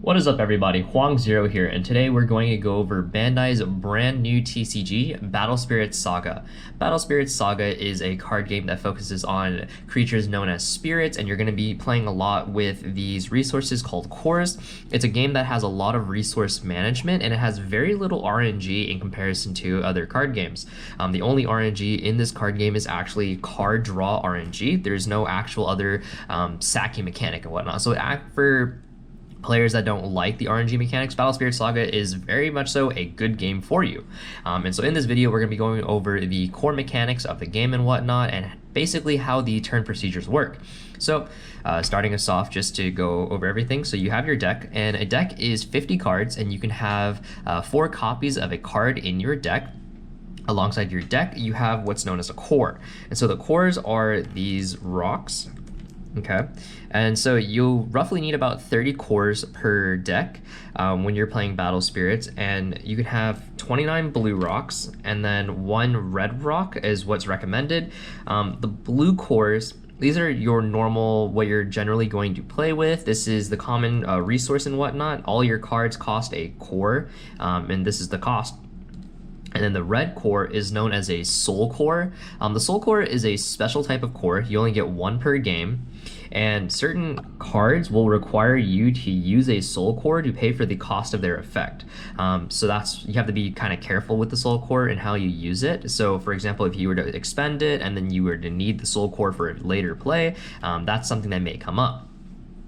What is up, everybody? Hoang Zero here, and today we're going to go over Bandai's brand new TCG, Battle Spirit Saga. Battle Spirit Saga is a card game that focuses on creatures known as spirits, and you're going to be playing a lot with these resources called cores. It's a game that has a lot of resource management, and it has very little RNG in comparison to other card games. The only RNG in this card game is actually card draw RNG. There's no actual other sacking mechanic and whatnot. So for players that don't like the RNG mechanics, Battle Spirit Saga is very much so a good game for you. And so in this video, we're going to be going over the core mechanics of the game and whatnot, and basically how the turn procedures work. So starting us off, just to go over everything. So you have your deck, and a deck is 50 cards, and you can have 4 copies of a card in your deck. Alongside your deck, you have what's known as a core. And so the cores are these rocks. Okay, and so you'll roughly need about 30 cores per deck when you're playing Battle Spirits, and you can have 29 blue rocks, and then 1 red rock is what's recommended. The blue cores, these are your normal, what you're generally going to play with. This is the common resource and whatnot. All your cards cost a core, and this is the cost. And then the red core is known as a soul core. The soul core is a special type of core. You only get 1 per game. And certain cards will require you to use a soul core to pay for the cost of their effect. So you have to be kind of careful with the soul core and how you use it. So for example, if you were to expend it and then you were to need the soul core for later play, that's something that may come up.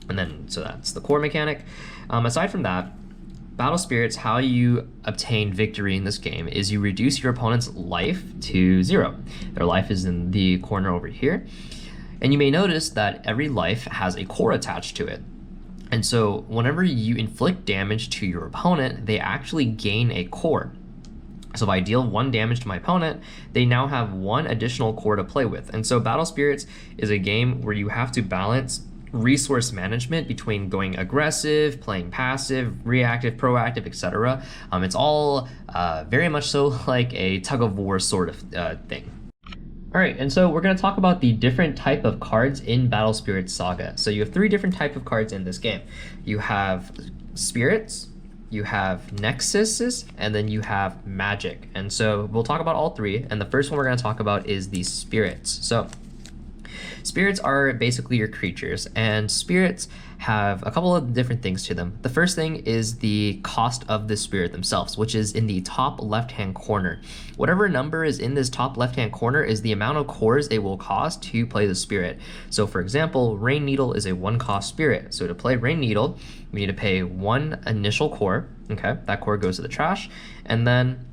And then, so that's the core mechanic. Aside from that, Battle Spirits, how you obtain victory in this game is you reduce your opponent's life to 0. Their life is in the corner over here. And you may notice that every life has a core attached to it. And so whenever you inflict damage to your opponent, they actually gain a core. So if I deal 1 damage to my opponent, they now have 1 additional core to play with. And so Battle Spirits is a game where you have to balance resource management between going aggressive, playing passive, reactive, proactive, etc. It's all very much so like a tug of war sort of thing. All right, and so we're going to talk about the different type of cards in Battle Spirit Saga. So you have 3 different type of cards in this game. You have spirits, you have nexuses, and then you have magic. And so we'll talk about all 3, and the first one we're going to talk about is the spirits. So spirits are basically your creatures, and spirits have a couple of different things to them. The first thing is the cost of the spirit themselves, which is in the top left-hand corner. Whatever number is in this top left-hand corner is the amount of cores it will cost to play the spirit. So for example, Rain Needle is a 1-cost spirit. So to play Rain Needle, we need to pay 1 initial core. Okay, that core goes to the trash, and then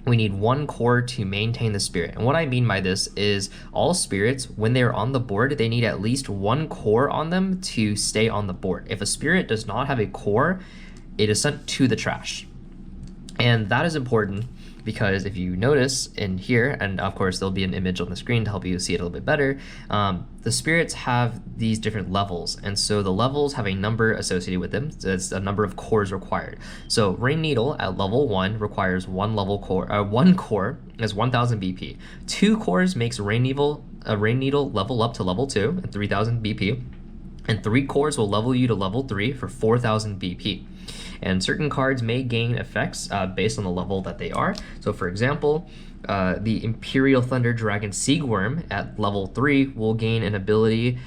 we need 1 core to maintain the spirit. And what I mean by this is all spirits, when they're on the board, they need at least 1 core on them to stay on the board. If a spirit does not have a core, it is sent to the trash. And that is important because if you notice in here, and of course there'll be an image on the screen to help you see it a little bit better, the spirits have these different levels, and so the levels have a number associated with them. So it's a number of cores required. So Rain Needle at level 1 requires 1 core is 1000 BP. 2 cores makes Rain Needle level up to level 2 at 3000 BP, and 3 cores will level you to level 3 for 4000 BP. And certain cards may gain effects based on the level that they are. So for example, the Imperial Thunder Dragon Siegworm at level 3 will gain an ability,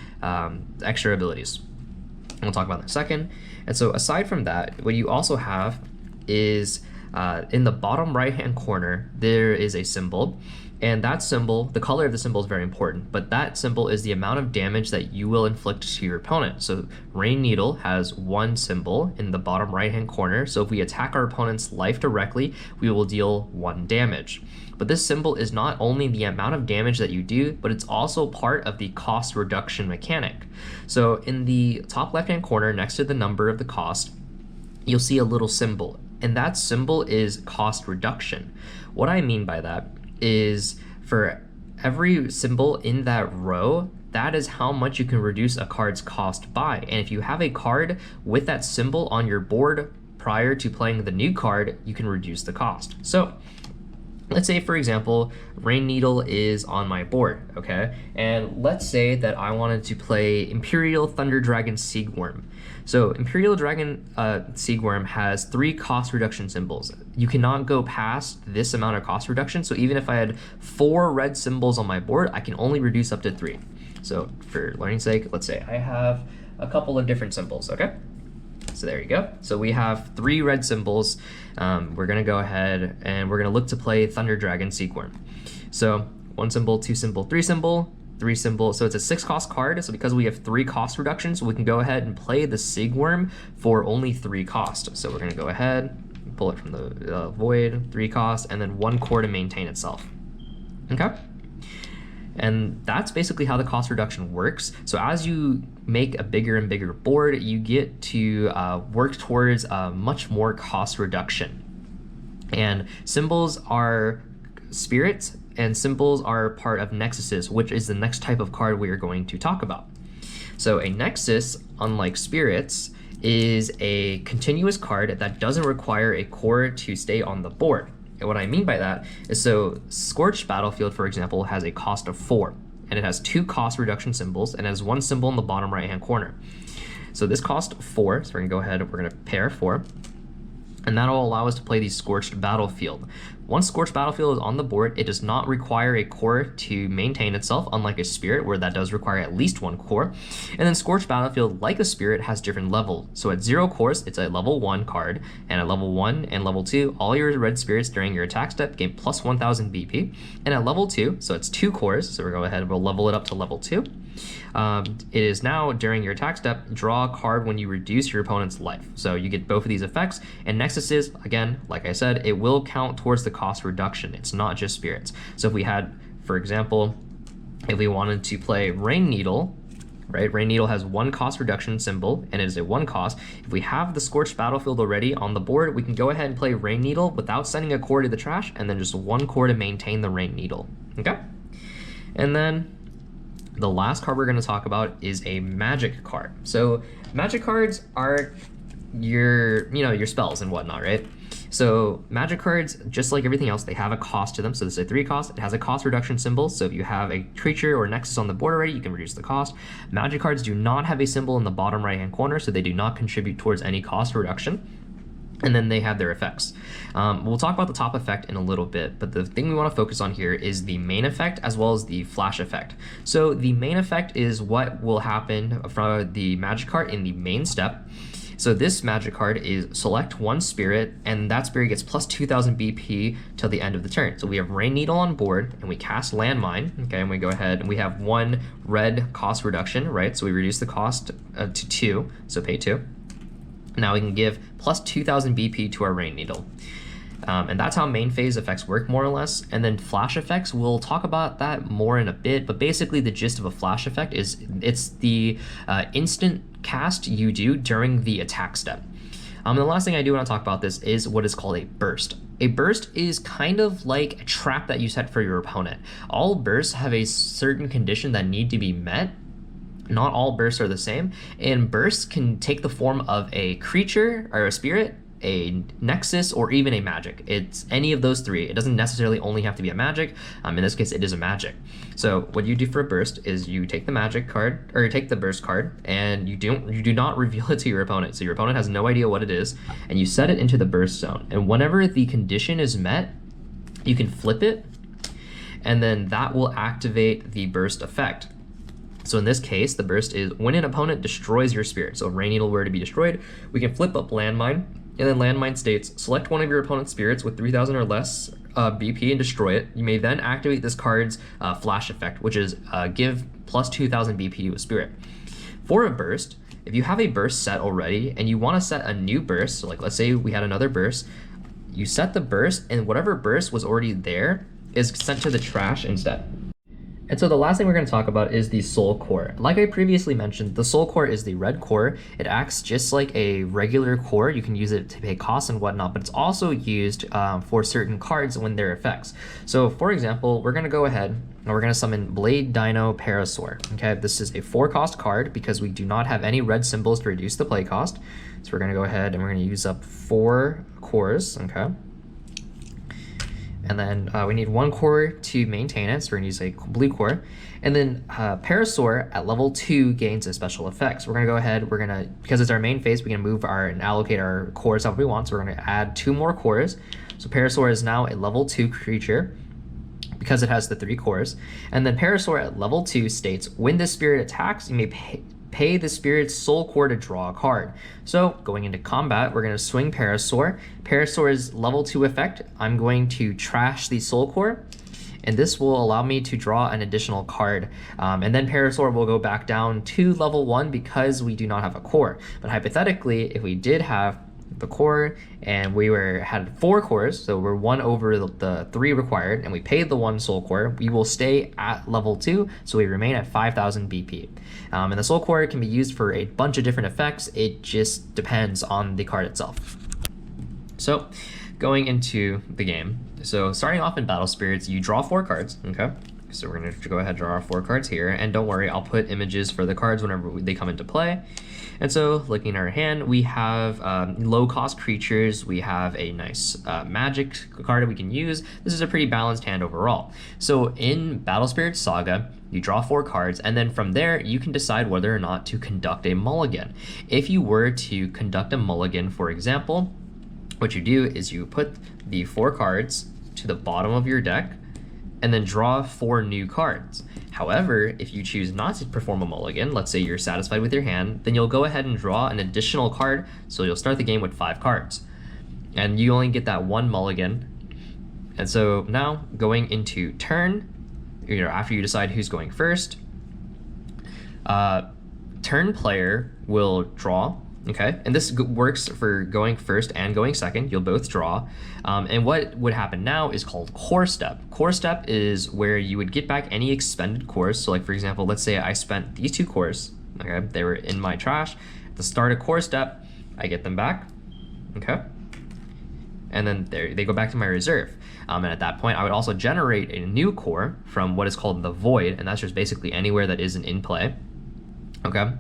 extra abilities. We'll talk about that in a second. And so aside from that, what you also have is in the bottom right-hand corner, there is a symbol. And that symbol, the color of the symbol is very important, but that symbol is the amount of damage that you will inflict to your opponent. So Rain Needle has 1 symbol in the bottom right-hand corner. So if we attack our opponent's life directly, we will deal 1 damage. But this symbol is not only the amount of damage that you do, but it's also part of the cost reduction mechanic. So in the top left-hand corner, next to the number of the cost, you'll see a little symbol, and that symbol is cost reduction. What I mean by that is for every symbol in that row, that is how much you can reduce a card's cost by. And if you have a card with that symbol on your board prior to playing the new card, you can reduce the cost. So Let's say, for example, Rain Needle is on my board, okay? And let's say that I wanted to play Imperial Thunder Dragon Siegworm. So Imperial Dragon Siegworm has 3 cost reduction symbols. You cannot go past this amount of cost reduction, so even if I had 4 red symbols on my board, I can only reduce up to 3. So for learning's sake, let's say I have a couple of different symbols, okay? So there you go. So we have 3 red symbols. We're gonna go ahead and we're gonna look to play Thunder Dragon Siegworm. So 1 symbol, 2 symbol, 3 symbol, 3 symbol. So it's a 6 cost card. So because we have 3 cost reductions, we can go ahead and play the Siegworm for only 3 cost. So we're gonna go ahead, pull it from the void, 3 cost, and then 1 core to maintain itself. Okay? And that's basically how the cost reduction works. So as you make a bigger and bigger board, you get to work towards a much more cost reduction. And symbols are spirits, and symbols are part of Nexuses, which is the next type of card we are going to talk about. So a Nexus, unlike spirits, is a continuous card that doesn't require a core to stay on the board. And what I mean by that is, so Scorched Battlefield, for example, has a cost of 4, and it has 2 cost reduction symbols, and it has 1 symbol in the bottom right-hand corner. So this costs 4, so we're gonna go ahead and we're gonna pair 4, and that'll allow us to play the Scorched Battlefield. Once Scorched Battlefield is on the board, it does not require a core to maintain itself, unlike a Spirit, where that does require at least 1 core. And then Scorched Battlefield, like a Spirit, has different levels. So at 0 cores, it's a level 1 card, and at level 1 and level 2, all your red spirits during your attack step gain plus 1000 BP. And at level 2, so it's 2 cores, so we'll go ahead and we'll level it up to level 2. It is now, during your attack step, draw a card when you reduce your opponent's life. So you get both of these effects, and Nexuses, again, like I said, it will count towards the cost reduction. It's not just spirits. So if we had, for example, if we wanted to play Rain Needle, right? Rain Needle has 1 cost reduction symbol, and it is a 1 cost. If we have the Scorched Battlefield already on the board, we can go ahead and play Rain Needle without sending a core to the trash, and then just 1 core to maintain the Rain Needle, okay? And then the last card we're going to talk about is a magic card. So magic cards are your spells and whatnot, right? So magic cards, just like everything else, they have a cost to them. So this is a 3 cost. It has a cost reduction symbol. So if you have a creature or nexus on the board already, you can reduce the cost. Magic cards do not have a symbol in the bottom right-hand corner, so they do not contribute towards any cost reduction. And then they have their effects. We'll talk about the top effect in a little bit, but the thing we want to focus on here is the main effect as well as the flash effect. So the main effect is what will happen from the magic card in the main step. So this magic card is select 1 spirit, and that spirit gets plus 2000 BP till the end of the turn. So we have Rain Needle on board, and we cast Landmine, okay, and we go ahead and we have 1 red cost reduction, right? So we reduce the cost to 2, so pay 2. Now we can give plus 2000 BP to our Rain Needle. And that's how main phase effects work, more or less. And then flash effects, we'll talk about that more in a bit, but basically the gist of a flash effect is it's the instant cast you do during the attack step. The last thing I do want to talk about this is what is called a burst. A burst is kind of like a trap that you set for your opponent. All bursts have a certain condition that need to be met. Not all bursts are the same, and bursts can take the form of a creature or a spirit, a nexus, or even a magic. It's any of those 3. It doesn't necessarily only have to be a magic. In this case, it is a magic. So what you do for a burst is you take the magic card, or you take the burst card, and you do not reveal it to your opponent. So your opponent has no idea what it is, and you set it into the burst zone. And whenever the condition is met, you can flip it, and then that will activate the burst effect. So in this case, the burst is when an opponent destroys your spirit. So if Rain Needle were to be destroyed, we can flip up Landmine, and then Landmine states, select 1 of your opponent's spirits with 3000 or less BP and destroy it. You may then activate this card's flash effect, which is give plus 2000 BP to a spirit. For a burst, if you have a burst set already and you want to set a new burst, so like let's say we had another burst, you set the burst, and whatever burst was already there is sent to the trash instead. And so the last thing we're going to talk about is the Soul Core. Like I previously mentioned, the Soul Core is the red core. It acts just like a regular core. You can use it to pay costs and whatnot, but it's also used for certain cards when they're effects. So for example, we're going to go ahead and we're going to summon Blade Dino Parasaur. Okay, this is a 4 cost card because we do not have any red symbols to reduce the play cost. So we're going to go ahead and we're going to use up 4 cores, okay? And then we need 1 core to maintain it, so we're gonna use a blue core. And then Parasaur at level 2 gains a special effect. So we're gonna go ahead, because it's our main phase, we can move and allocate our cores however we want. So we're gonna add 2 more cores. So Parasaur is now a level 2 creature because it has the 3 cores. And then Parasaur at level 2 states, when this spirit attacks, you may pay the spirit's soul core to draw a card. So going into combat, we're going to swing Parasaur. Parasaur's level 2 effect, I'm going to trash the soul core, and this will allow me to draw an additional card. And then Parasaur will go back down to level 1 because we do not have a core. But hypothetically, if we did have the core and we had 4 cores, so we're 1 over the 3 required, and we paid the 1 soul core, we will stay at level 2, so we remain at 5,000 BP. And the soul core can be used for a bunch of different effects. It just depends on the card itself. So going into the game, so starting off in Battle Spirits, you draw 4 cards, okay? So we're gonna go ahead and draw our 4 cards here, and don't worry, I'll put images for the cards whenever they come into play. And so looking at our hand, we have low cost creatures, we have a nice magic card that we can use. This is a pretty balanced hand overall. So in Battle Spirit Saga, you draw 4 cards, and then from there, you can decide whether or not to conduct a mulligan. If you were to conduct a mulligan, for example, what you do is you put the 4 cards to the bottom of your deck, and then draw 4 new cards. However, if you choose not to perform a mulligan, let's say you're satisfied with your hand, then you'll go ahead and draw an additional card, so you'll start the game with 5 cards. And you only get that 1 mulligan. And so now, going into turn, after you decide who's going first, turn player will draw. Okay, and this works for going first and going second. You'll both draw. And what would happen now is called core step. Core step is where you would get back any expended cores. So like, for example, let's say I spent these 2 cores, okay? They were in my trash. At the start of core step, I get them back, okay? And then they go back to my reserve. And at that point, I would also generate a new core from what is called the void, and that's just basically anywhere that isn't in play, okay?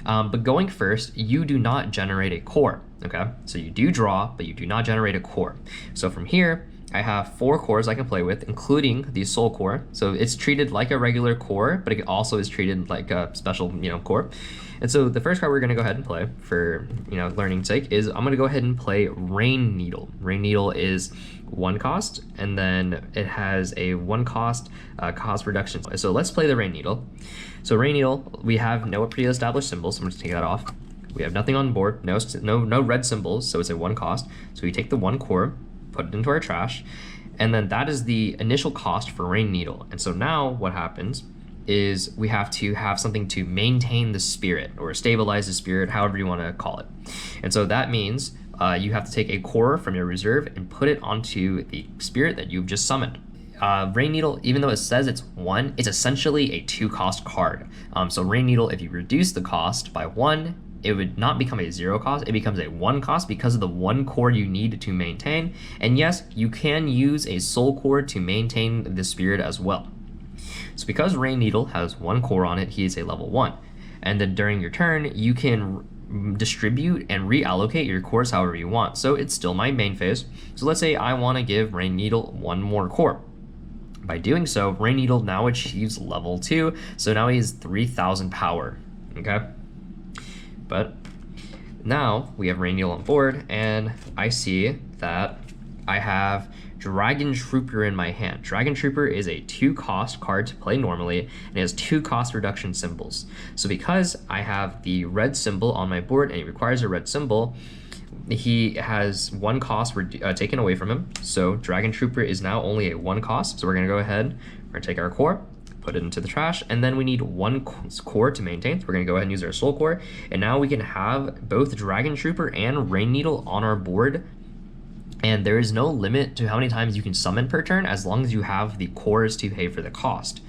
But going first, you do not generate a core, okay? So you do draw, but you do not generate a core. So from here, I have 4 cores I can play with, including the soul core. So it's treated like a regular core, but it also is treated like a special, core. And so the first card we're gonna go ahead and play for, learning's sake is I'm gonna go ahead and play Rain Needle. Rain Needle is 1 cost, and then it has a 1 cost cost reduction. So let's play the Rain Needle. So Rain Needle, we have no pre-established symbols, so I'm just taking that off. We have nothing on board, no red symbols, so it's a 1 cost. So we take the 1 core, put it into our trash, and then that is the initial cost for Rain Needle. And so now what happens is we have to have something to maintain the spirit or stabilize the spirit, however you want to call it. And so that means you have to take a core from your reserve and put it onto the spirit that you've just summoned. Rain Needle, even though it says it's 1, it's essentially a 2 cost card. So Rain Needle, if you reduce the cost by 1, it would not become a 0 cost, it becomes a 1 cost because of the 1 core you need to maintain. And yes, you can use a soul core to maintain the spirit as well. So because Rain Needle has 1 core on it, he is a level 1. And then during your turn, you can distribute and reallocate your cores however you want. So it's still my main phase. So let's say I want to give Rain Needle 1 more core. By doing so, Rain Needle now achieves level 2, so now he has 3,000 power, okay? But now we have Rain Needle on board, and I see that I have Dragon Trooper in my hand. Dragon Trooper is a 2 cost card to play normally, and it has 2 cost reduction symbols. So because I have the red symbol on my board, and it requires a red symbol, he has 1 cost taken away from him. So Dragon Trooper is now only a 1 cost. So we're gonna go ahead, we're gonna take our core, put it into the trash, and then we need 1 core to maintain. So we're gonna go ahead and use our soul core. And now we can have both Dragon Trooper and Rain Needle on our board. And there is no limit to how many times you can summon per turn as long as you have the cores to pay for the cost.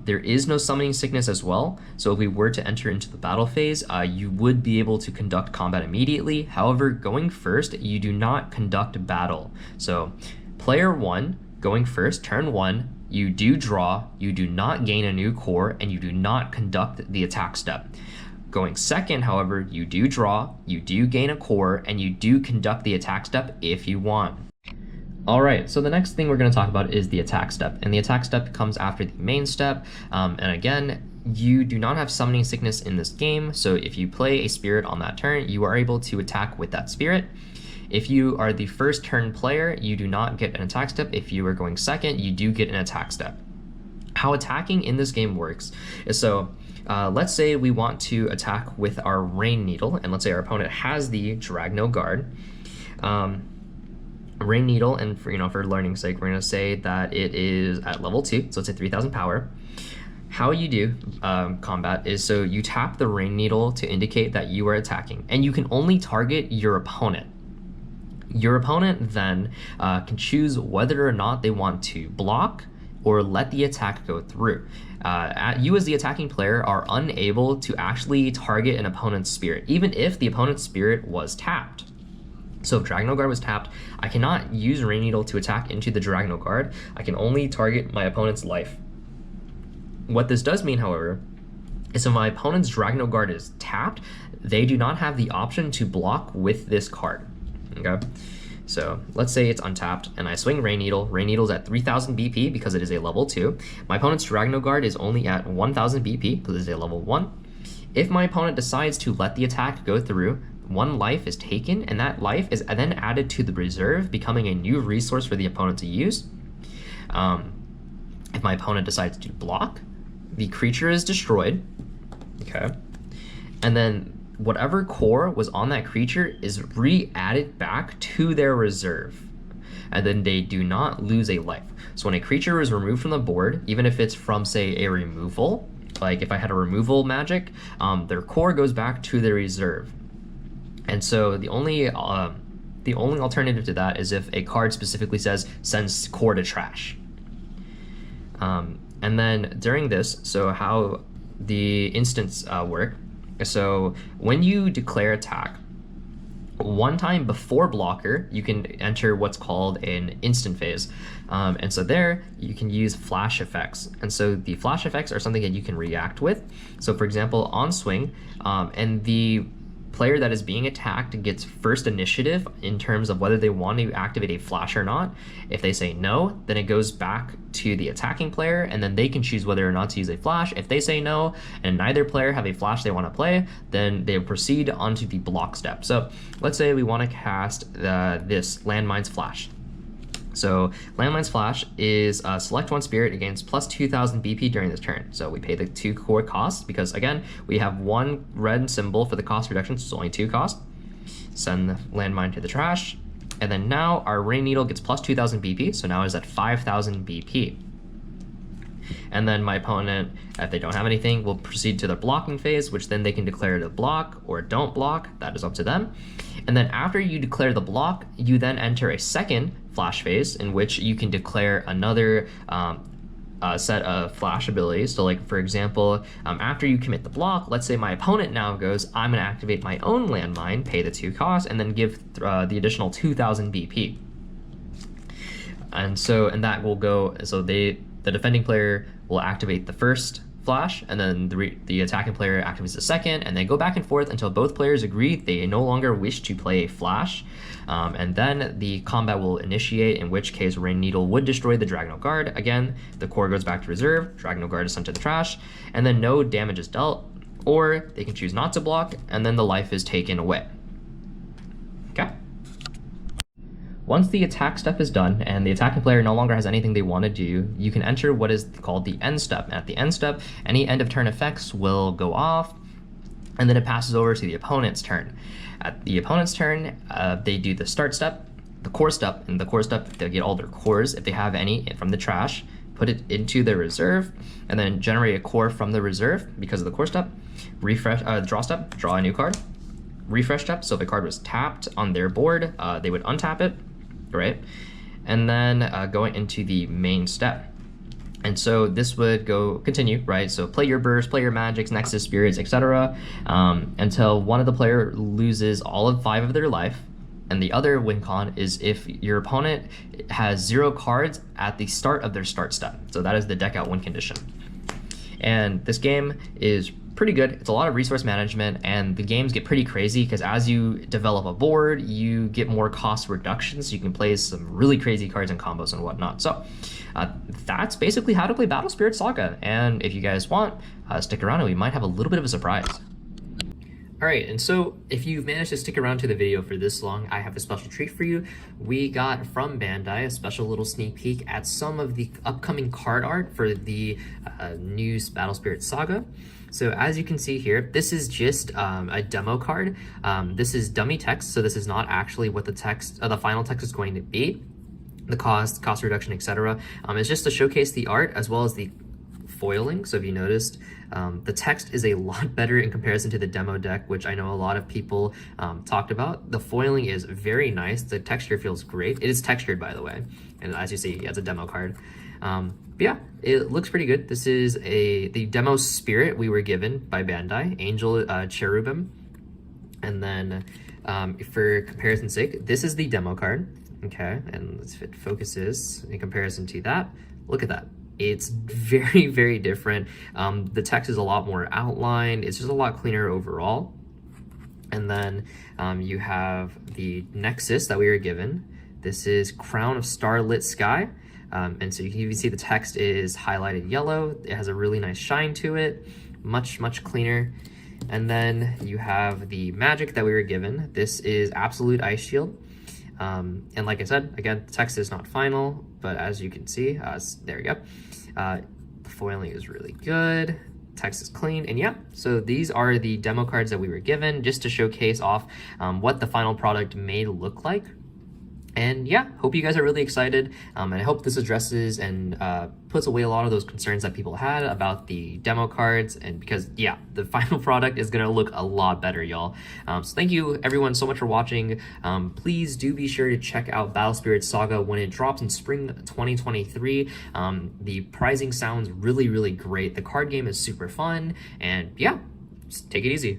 There is no summoning sickness as well, so if we were to enter into the battle phase, you would be able to conduct combat immediately. However, going first, you do not conduct battle. So player 1, going first, turn 1, you do draw, you do not gain a new core, and you do not conduct the attack step. Going second, however, you do draw, you do gain a core, and you do conduct the attack step if you want. All right, so the next thing we're going to talk about is the attack step, and the attack step comes after the main step, and again, you do not have summoning sickness in this game, so if you play a spirit on that turn, you are able to attack with that spirit. If you are the first turn player, you do not get an attack step. If you are going second, you do get an attack step. How attacking in this game works is let's say we want to attack with our Rain Needle, and let's say our opponent has the Dragno Guard. Rain Needle, and for learning's sake, we're going to say that it is at level 2, so it's at 3000 power. How you do combat is you tap the Rain Needle to indicate that you are attacking, and you can only target your opponent. Your opponent then can choose whether or not they want to block or let the attack go through. You as the attacking player are unable to actually target an opponent's spirit, even if the opponent's spirit was tapped. So if Dragno Guard was tapped, I cannot use Rain Needle to attack into the Dragno Guard. I can only target my opponent's life. What this does mean, however, is if my opponent's Dragno Guard is tapped, they do not have the option to block with this card. Okay, so let's say it's untapped and I swing Rain Needle. Rain Needle's at 3000 BP because it is a level 2. My opponent's Dragno Guard is only at 1000 BP because it is a level 1. If my opponent decides to let the attack go through, 1 life is taken, and that life is then added to the reserve, becoming a new resource for the opponent to use. If my opponent decides to block, the creature is destroyed. Okay, and then whatever core was on that creature is re-added back to their reserve, and then they do not lose a life. So when a creature is removed from the board, even if it's from, say, a removal, like if I had a removal magic, their core goes back to their reserve. And so the only alternative to that is if a card specifically says sends core to trash. And then during this, so how the instants work. So when you declare attack, one time before blocker, you can enter what's called an instant phase. And so there you can use flash effects. And so the flash effects are something that you can react with. So for example, on swing, and the player that is being attacked gets first initiative in terms of whether they want to activate a flash or not. If they say no, then it goes back to the attacking player, and then they can choose whether or not to use a flash. If they say no, and neither player have a flash they want to play, then they proceed onto the block step. So let's say we want to cast this Landmine's Flash. So Landmine's Flash is select 1 spirit against plus 2000 BP during this turn. So we pay the 2 core costs because, again, we have 1 red symbol for the cost reduction, so it's only 2 cost. Send the landmine to the trash. And then now our Rain Needle gets plus 2000 BP, so now it's at 5000 BP. And then my opponent, if they don't have anything, will proceed to the blocking phase, which then they can declare to block or don't block. That is up to them. And then after you declare the block, you then enter a second flash phase in which you can declare another set of flash abilities. So like, for example, after you commit the block, let's say my opponent now goes, I'm going to activate my own landmine, pay the 2 costs, and then give the additional 2000 BP. And that will go, so the defending player will activate the first flash, and then the attacking player activates the second, and they go back and forth until both players agree they no longer wish to play a flash. And then the combat will initiate, in which case Rain Needle would destroy the Dragno Guard. Again, the core goes back to reserve, Dragno Guard is sent to the trash, and then no damage is dealt, or they can choose not to block, and then the life is taken away. Okay? Once the attack step is done and the attacking player no longer has anything they want to do, you can enter what is called the end step. At the end step, any end of turn effects will go off, and then it passes over to the opponent's turn. At the opponent's turn, they do the start step, the core step. In the core step, they'll get all their cores, if they have any, from the trash, put it into their reserve, and then generate a core from the reserve because of the core step. Refresh, draw step, draw a new card. Refresh step, so if a card was tapped on their board, they would untap it. Right, and then going into the main step. And so this would continue, right? So play your burst, play your magics, Nexus, spirits, etc. Until one of the player loses all of 5 of their life. And the other win con is if your opponent has 0 cards at the start of their start step. So that is the deck out win condition. And this game is pretty good. It's a lot of resource management, and the games get pretty crazy because as you develop a board, you get more cost reductions. So you can play some really crazy cards and combos and whatnot. So that's basically how to play Battle Spirit Saga. And if you guys want, stick around and we might have a little bit of a surprise. All right, and so if you've managed to stick around to the video for this long, I have a special treat for you. We got from Bandai a special little sneak peek at some of the upcoming card art for the new Battle Spirit Saga. So as you can see here, this is just a demo card. This is dummy text, so this is not actually what the text, the final text is going to be. The cost reduction, etc. It's just to showcase the art as well as the foiling. So if you noticed, the text is a lot better in comparison to the demo deck, which I know a lot of people talked about. The foiling is very nice. The texture feels great. It is textured, by the way, and as you see, it's a demo card. But yeah, it looks pretty good. This is the demo spirit we were given by Bandai, Angel Cherubim. And then for comparison's sake, this is the demo card. Okay, and if it focuses in comparison to that, look at that. It's very, very different. The text is a lot more outlined. It's just a lot cleaner overall. And then you have the Nexus that we were given. This is Crown of Starlit Sky. And so you can even see the text is highlighted yellow. It has a really nice shine to it, much, much cleaner. And then you have the magic that we were given. This is Absolute Ice Shield. And like I said, again, the text is not final, but as you can see, there we go. The foiling is really good. Text is clean. And yeah, so these are the demo cards that we were given just to showcase off what the final product may look like. And yeah, hope you guys are really excited. And I hope this addresses and puts away a lot of those concerns that people had about the demo cards. And because yeah, the final product is gonna look a lot better, y'all. So thank you everyone so much for watching. Please do be sure to check out Battle Spirit Saga when it drops in spring 2023. The pricing sounds really, really great. The card game is super fun. And yeah, just take it easy.